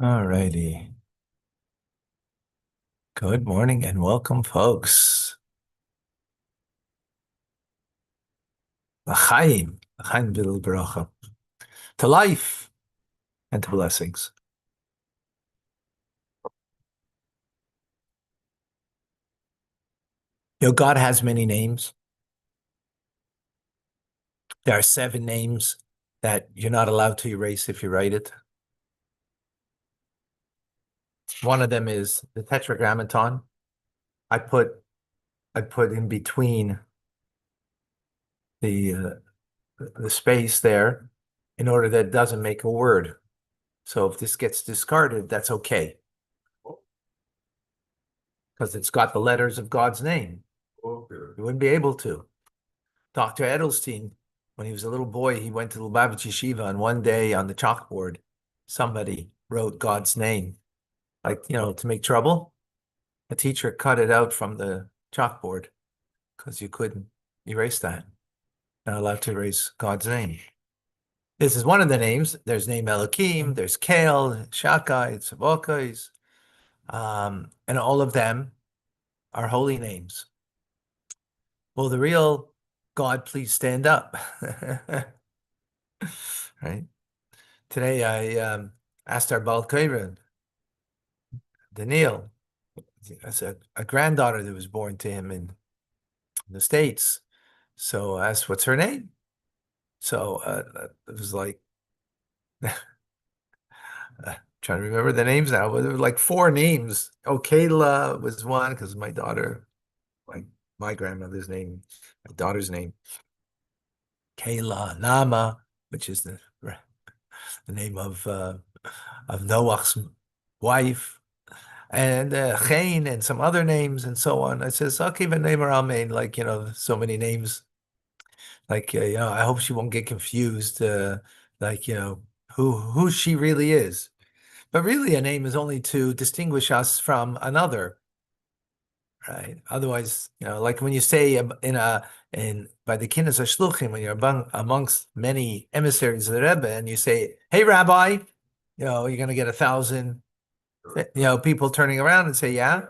All righty. Good morning and welcome, folks. L'chaim v'il bracha. To life and to blessings. God has many names. There are 7 names that you're not allowed to erase if you write it. One of them is the Tetragrammaton. I put in between the space there in order that it doesn't make a word. So if this gets discarded, that's okay, because it's got the letters of God's name. You wouldn't be able to. Dr. Edelstein, when he was a little boy, he went to Lubavitch Yeshiva, and one day on the chalkboard, somebody wrote God's name, to make trouble. A teacher cut it out from the chalkboard because you couldn't erase that. Not allowed to erase God's name. This is one of the names. There's name Elohim, there's Kael, Shakai, Tzavokais, and all of them are holy names. Will the real God please stand up? Right? Today I asked our Baal Koren, Daniel, as a granddaughter that was born to him in the States. So I asked, what's her name? So it was like, trying to remember the names now, but there were like 4 names. Oh, Kayla was one, because my daughter, like my grandmother's name, my daughter's name. Kayla, Nama, which is the name of Noach's wife, and Chain, and some other names, and so on. I says, okay, but name her Amen, so many names. I hope she won't get confused, who she really is. But really, a name is only to distinguish us from another, right? Otherwise, like when you say by the Kinnas HaShluchim, when you're amongst many emissaries of the Rebbe, and you say, "Hey, Rabbi," you're going to get 1,000, people turning around and say, "Yeah."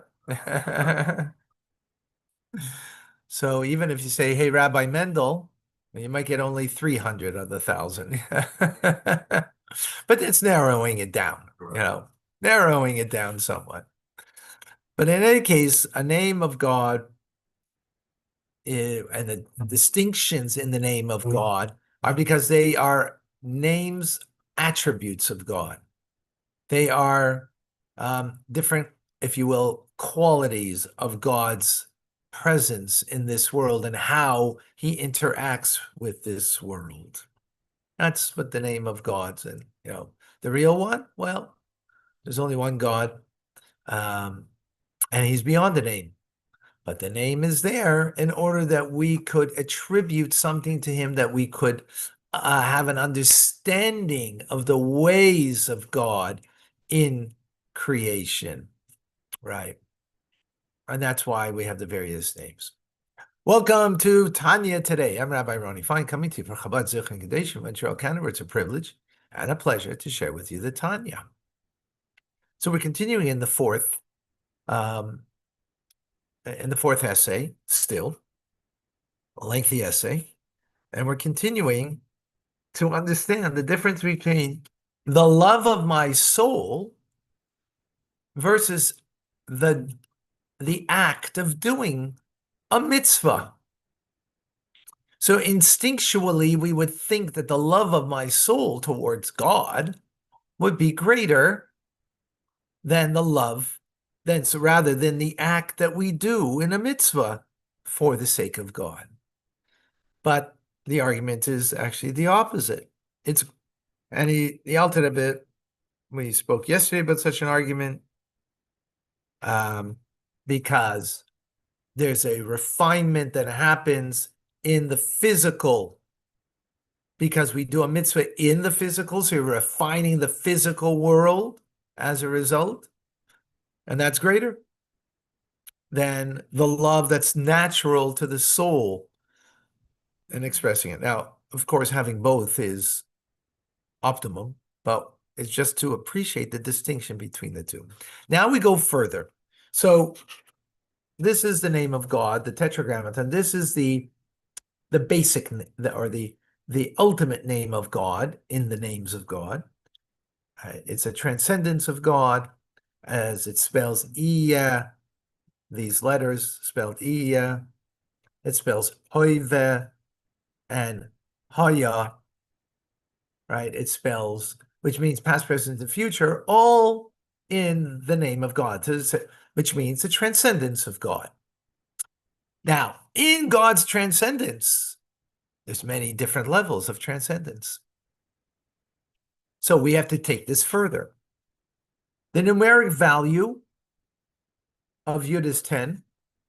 So even if you say, "Hey, Rabbi Mendel," you might get only 300 of the 1,000. But it's narrowing it down, narrowing it down somewhat. But in any case, a name of God and the distinctions in the name of God are because they are names, attributes of God. They are different, if you will, qualities of God's presence in this world and how he interacts with this world. That's what the name of God's. And, the real one, well, there's only one God, and he's beyond the name. But the name is there in order that we could attribute something to him, that we could have an understanding of the ways of God in creation, right? And that's why we have the various names. Welcome to Tanya today. I'm Rabbi Ronnie Fine, coming to you from Chabad Zich and Kadesh, Montreal, Canada. It's a privilege and a pleasure to share with you the Tanya. So we're continuing in the fourth essay, still a lengthy essay, and we're continuing to understand the difference between the love of my soul versus the act of doing a mitzvah. So instinctually, we would think that the love of my soul towards God would be greater than rather than the act that we do in a mitzvah for the sake of God. But the argument is actually the opposite. The Alter Rebbe, we spoke yesterday about such an argument, because there's a refinement that happens in the physical, because we do a mitzvah in the physical, so you're refining the physical world as a result, and that's greater than the love that's natural to the soul and expressing it. Now, of course, having both is optimum, but It's just to appreciate the distinction between the two. Now we go further. So this is the name of God, the Tetragrammaton. This is the basic or the ultimate name of God in the names of God. It's a transcendence of God, as it spells Iya. These letters spelled Iya. It spells Hoive and Hoya, right? It spells, which means past, present, and future, all in the name of God, which means the transcendence of God. Now, in God's transcendence, there's many different levels of transcendence. So we have to take this further. The numeric value of Yud is 10,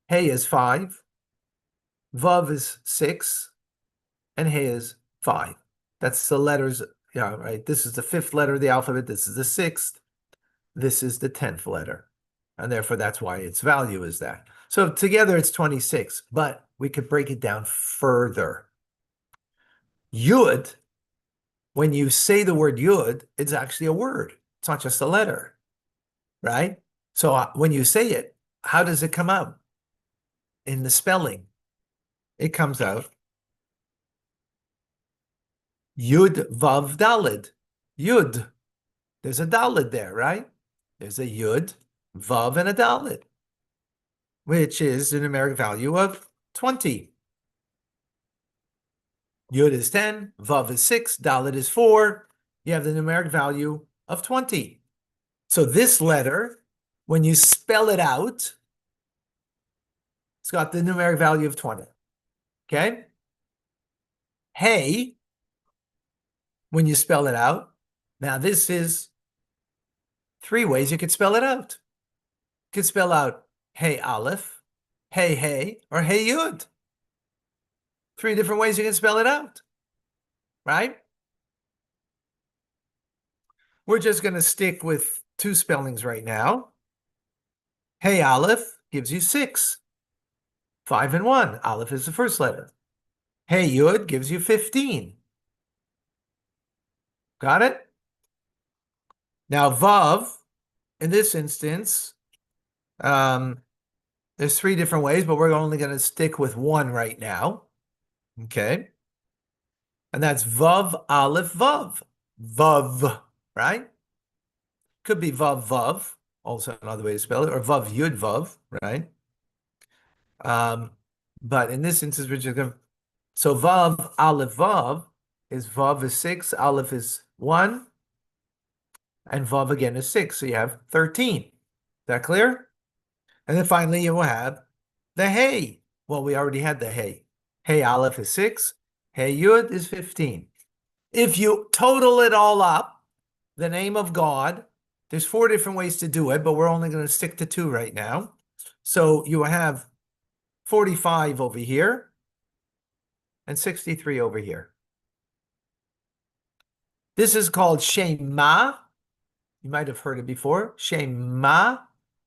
Hey is 5, Vav is 6, and Hey is 5. That's the letters, yeah, right? This is the 5th letter of the alphabet. This is the 6th. This is the 10th letter. And therefore, that's why its value is that. So together, it's 26. But we could break it down further. Yud, when you say the word Yud, it's actually a word. It's not just a letter, right? So when you say it, how does it come out? In the spelling, it comes out Yud Vav Dalid. Yud. There's a Dalid there, right? There's a Yud, Vav, and a Dalid, which is the numeric value of 20. Yud is 10, Vav is 6, Dalid is 4. You have the numeric value of 20. So this letter, when you spell it out, it's got the numeric value of 20. Okay? Hey, when you spell it out, now this is 3 ways you could spell it out. You could spell out Hey Aleph, Hey, or Hey Yud. 3 different ways you can spell it out, right? We're just going to stick with 2 spellings right now. Hey Aleph gives you 6. 5 and 1. Aleph is the first letter. Hey Yud gives you 15. Got it? Now Vav, in this instance, there's 3 different ways, but we're only going to stick with 1 right now. Okay? And that's Vav, Aleph, Vav. Vav, right? Could be Vav, Vav, also another way to spell it, or Vav, Yud, Vav, right? But in this instance, we're just going to, so Vav, Aleph, Vav is Vav is 6, Aleph is 1, and Vav again is 6. So you have 13. Is that clear? And then finally, you will have the Hey. Well, we already had the Hey. Hey Aleph is 6. Hey Yud is 15. If you total it all up, the name of God, there's 4 different ways to do it, but we're only going to stick to 2 right now. So you have 45 over here and 63 over here. This is called Shema. You might have heard it before. Shema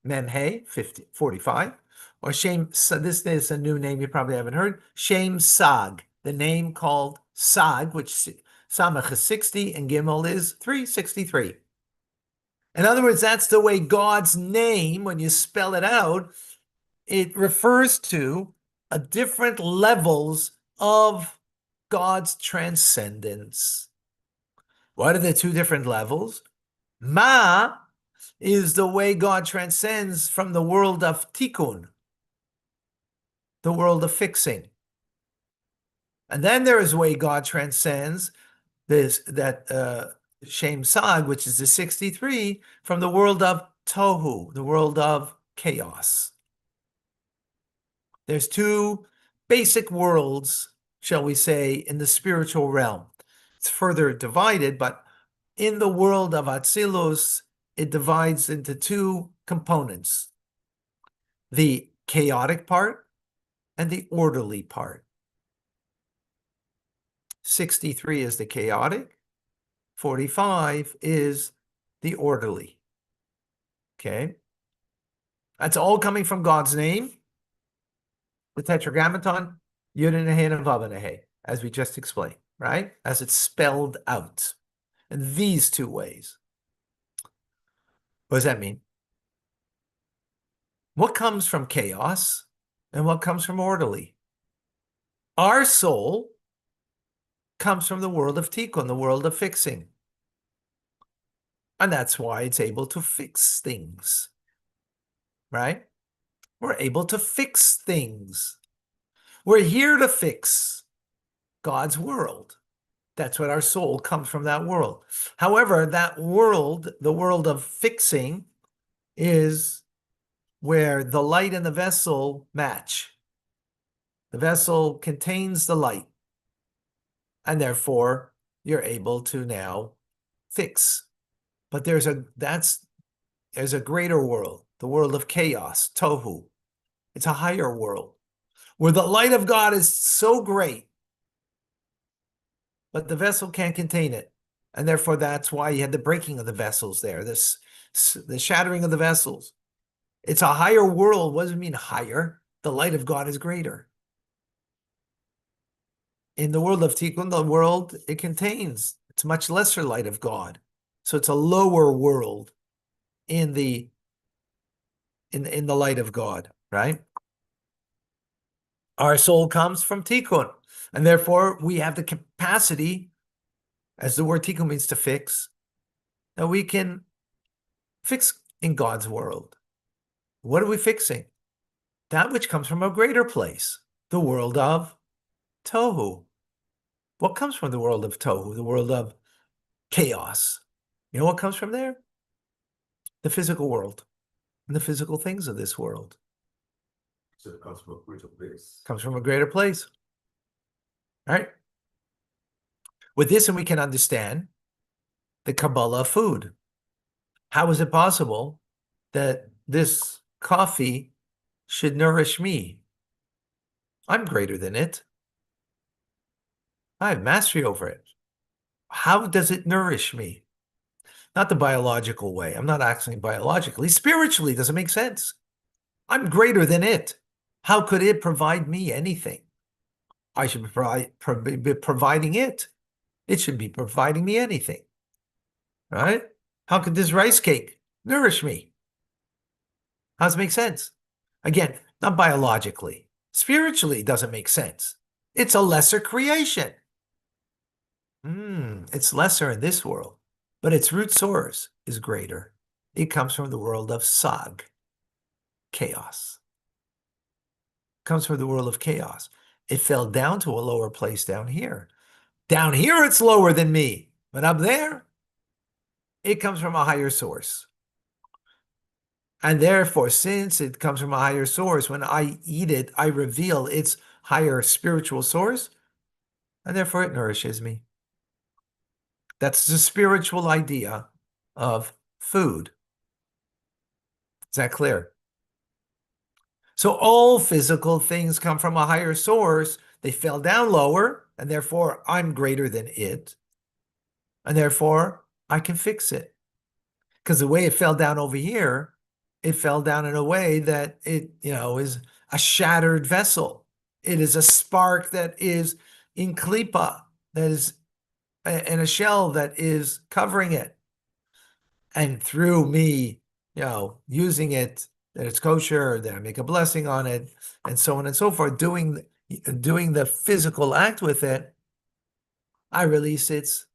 Memhe 45. Or Shem, so this is a new name you probably haven't heard. Shem Sag, the name called Sag, which Samach is 60 and Gimel is 363. In other words, that's the way God's name, when you spell it out, it refers to different levels of God's transcendence. What are the 2 different levels? Ma is the way God transcends from the world of tikkun, the world of fixing. And then there is a way God transcends Shem Sag, which is the 63, from the world of tohu, the world of chaos. There's 2 basic worlds, shall we say, in the spiritual realm. It's further divided, but in the world of Atzilus, it divides into 2 components: the chaotic part and the orderly part. 63 is the chaotic, 45 is the orderly. Okay? That's all coming from God's name, the Tetragrammaton, Yud and Hey and Vav and Hey, as we just explained, right? As it's spelled out in these 2 ways. What does that mean? What comes from chaos and what comes from orderly? Our soul comes from the world of tikkun, the world of fixing. And that's why it's able to fix things, right? We're able to fix things. We're here to fix God's world. That's what our soul comes from, that world. However, that world, the world of fixing, is where the light and the vessel match. The vessel contains the light, and therefore you're able to now fix. But there's a greater world, the world of chaos, tohu. It's a higher world where the light of God is so great, but the vessel can't contain it. And therefore, that's why you had the breaking of the vessels there, the shattering of the vessels. It's a higher world. What does it mean higher? The light of God is greater. In the world of Tikkun, the world it contains, it's much lesser light of God. So it's a lower world in the light of God, right? Our soul comes from Tikkun, and therefore we have the capacity, as the word Tikkun means to fix, that we can fix in God's world. What are we fixing? That which comes from a greater place, the world of Tohu. What comes from the world of Tohu, the world of chaos? You know what comes from there? The physical world and the physical things of this world. So it comes from a greater place. Comes from a greater place. All right? With this, and we can understand the Kabbalah of food. How is it possible that this coffee should nourish me? I'm greater than it. I have mastery over it. How does it nourish me? Not the biological way. I'm not acting biologically. Spiritually, does it make sense? I'm greater than it. How could it provide me anything? I should be providing it. It should be providing me anything. Right? How could this rice cake nourish me? How does it make sense? Again, not biologically. Spiritually, it doesn't make sense. It's a lesser creation. It's lesser in this world, but its root source is greater. It comes from the world of Sag, chaos. It comes from the world of chaos. It fell down to a lower place down here. Down here, it's lower than me, but up there, it comes from a higher source. And therefore, since it comes from a higher source, when I eat it, I reveal its higher spiritual source, and therefore it nourishes me. That's the spiritual idea of food. Is that clear? So all physical things come from a higher source. They fell down lower, and therefore I'm greater than it. And therefore I can fix it. Because the way it fell down over here, it fell down in a way that it, is a shattered vessel. It is a spark that is in klipa, that is in a shell that is covering it. And through me, using it, that it's kosher, that I make a blessing on it, and so on and so forth, doing the physical act with it, I release its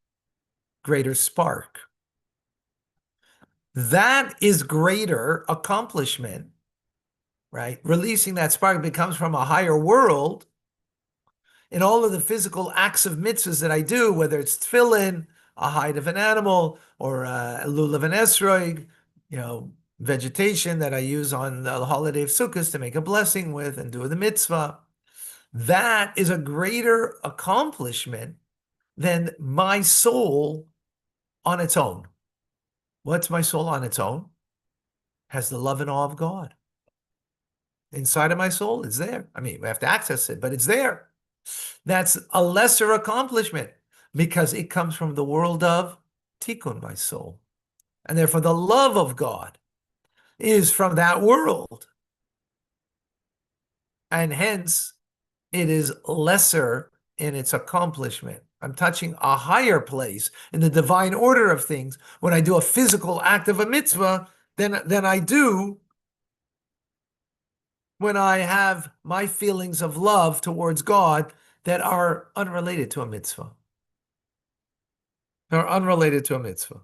greater spark. That is greater accomplishment, right? Releasing that spark becomes from a higher world. In all of the physical acts of mitzvahs that I do, whether it's tefillin, a hide of an animal, or a lulav and esrog, vegetation that I use on the holiday of Sukkot to make a blessing with and do the mitzvah, that is a greater accomplishment than my soul on its own. What's my soul on its own? Has the love and awe of God. Inside of my soul, it's there. I mean, we have to access it, but it's there. That's a lesser accomplishment because it comes from the world of tikkun, my soul. And therefore, the love of God is from that world. And hence, it is lesser in its accomplishment. I'm touching a higher place in the divine order of things. When I do a physical act of a mitzvah, than I do when I have my feelings of love towards God that are unrelated to a mitzvah. They're unrelated to a mitzvah.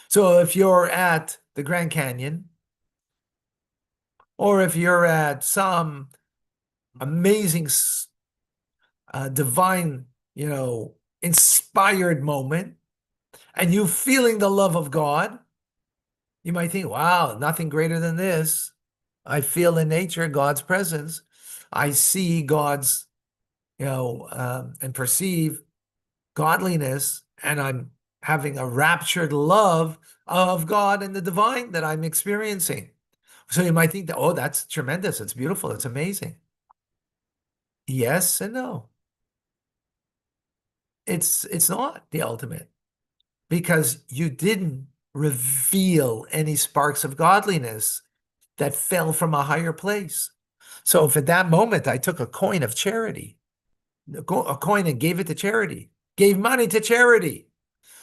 So if you're at the Grand Canyon, or if you're at some amazing, divine, inspired moment, and you feeling the love of God, you might think, wow, nothing greater than this. I feel in nature God's presence. I see God's, and perceive godliness, and I'm having a raptured love of God and the divine that I'm experiencing. So you might think that, oh, that's tremendous. It's beautiful. It's amazing. Yes and no. It's not the ultimate, because you didn't reveal any sparks of godliness that fell from a higher place. So if at that moment I took a coin of charity, a coin, and gave it to charity, gave money to charity,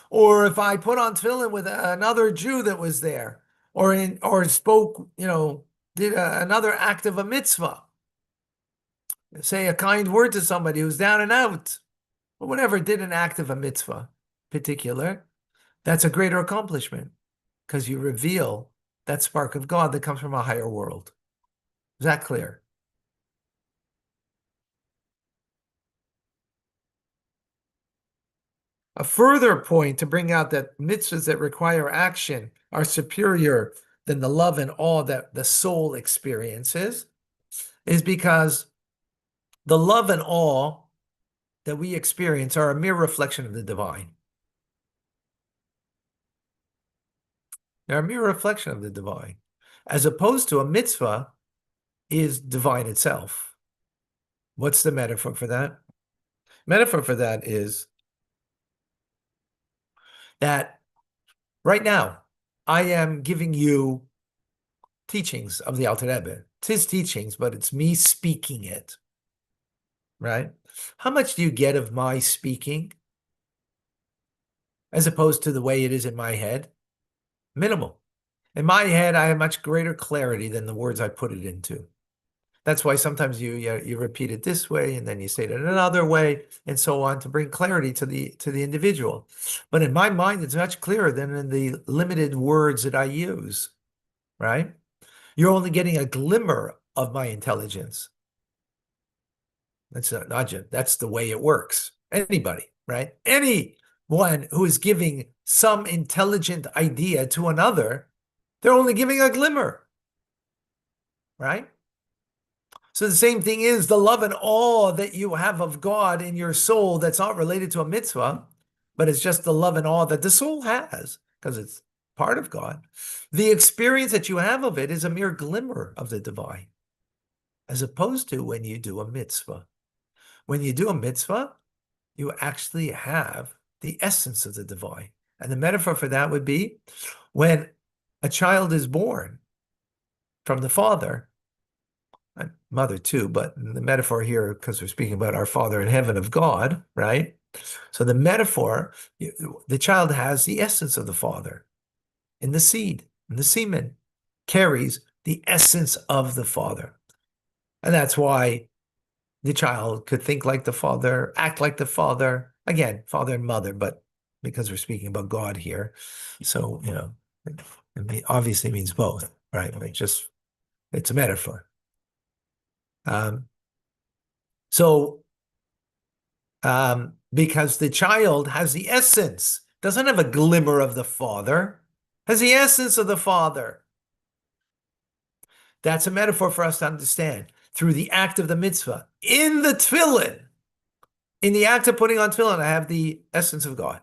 or if I put on tefillin with another Jew that was there, or spoke, did another act of a mitzvah, say a kind word to somebody who's down and out, or whatever, did an act of a mitzvah particular, that's a greater accomplishment, because you reveal that spark of God that comes from a higher world. Is that clear? A further point to bring out that mitzvahs that require action are superior than the love and awe that the soul experiences is because the love and awe that we experience are a mere reflection of the divine. They're a mere reflection of the divine, as opposed to a mitzvah is divine itself. What's the metaphor for that? Metaphor for that is that right now I am giving you teachings of the Alter Rebbe. It's his teachings, but it's me speaking it, right? How much do you get of my speaking as opposed to the way it is in my head? Minimal. In my head, I have much greater clarity than the words I put it into. That's why sometimes you repeat it this way, and then you say it in another way, and so on, to bring clarity to the individual. But in my mind, it's much clearer than in the limited words that I use, right? You're only getting a glimmer of my intelligence. That's that's the way it works. Anybody, right? Anyone who is giving some intelligent idea to another, they're only giving a glimmer, right? So the same thing is the love and awe that you have of God in your soul that's not related to a mitzvah, but it's just the love and awe that the soul has because it's part of God. The experience that you have of it is a mere glimmer of the divine, as opposed to when you do a mitzvah. When you do a mitzvah, you actually have the essence of the divine. And the metaphor for that would be when a child is born from the father, and mother too, but the metaphor here, because we're speaking about our Father in heaven of God, right? So the metaphor, the child has the essence of the Father in the seed, in the semen, carries the essence of the Father. And that's why the child could think like the Father, act like the Father. Again, father and mother, but because we're speaking about God here, so, it obviously means both, right? It's a metaphor. So because the child has the essence, doesn't have a glimmer of the Father, has the essence of the Father. That's a metaphor for us to understand through the act of the mitzvah. In the tefillin, in the act of putting on tefillin, I have the essence of God.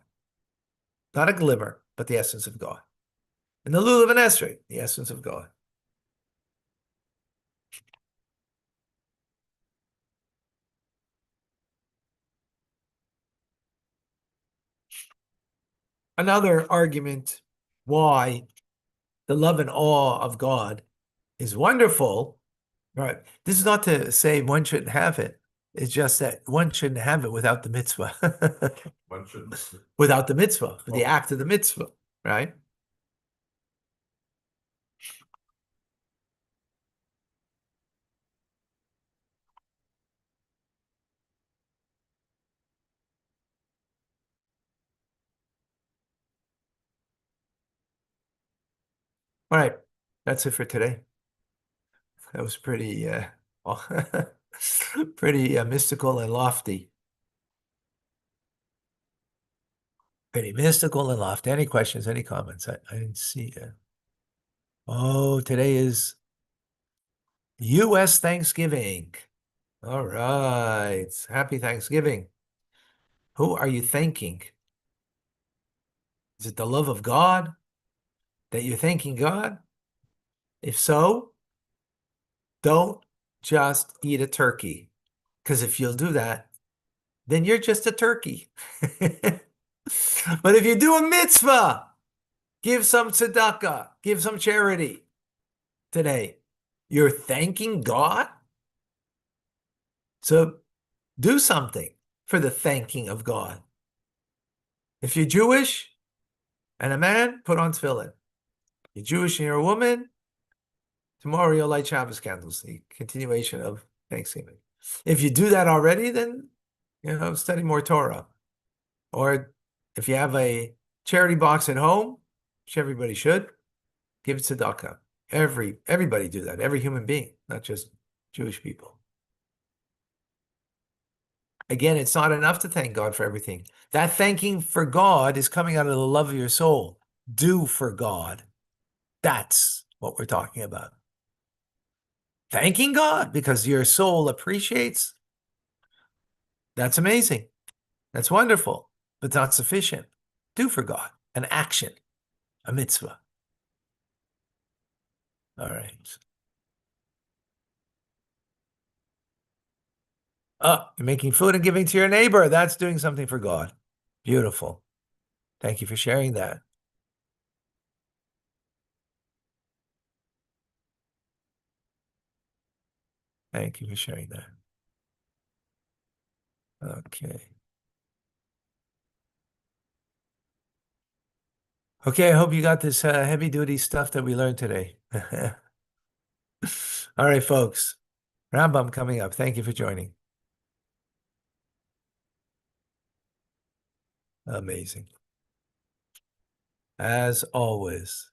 Not a glimmer, but the essence of God. In the lulav and esrei, the essence of God. Another argument why the love and awe of God is wonderful, right? This is not to say one shouldn't have it. It's just that one shouldn't have it without the mitzvah. One shouldn't. Without the mitzvah, the act of the mitzvah, right? All right. That's it for today. That was pretty, pretty mystical and lofty. Pretty mystical and lofty. Any questions? Any comments? I didn't see it. Oh, today is U.S. Thanksgiving. All right. Happy Thanksgiving. Who are you thanking? Is it the love of God that you're thanking God? If so, don't just eat a turkey. Because if you'll do that, then you're just a turkey. But if you do a mitzvah, give some tzedakah, give some charity today. You're thanking God? So do something for the thanking of God. If you're Jewish and a man, put on tefillin. You're Jewish and you're a woman, tomorrow you'll light Shabbos candles, the continuation of Thanksgiving. If you do that already, then, study more Torah. Or if you have a charity box at home, which everybody should, give it tzedakah. Everybody do that. Every human being, not just Jewish people. Again, it's not enough to thank God for everything. That thanking for God is coming out of the love of your soul. Do for God. That's what we're talking about. Thanking God because your soul appreciates. That's amazing. That's wonderful, but not sufficient. Do for God. An action, a mitzvah. All right. Oh, you're making food and giving to your neighbor. That's doing something for God. Beautiful. Thank you for sharing that. Thank you for sharing that. Okay. Okay, I hope you got this heavy-duty stuff that we learned today. All right, folks. Rambam coming up. Thank you for joining. Amazing. As always.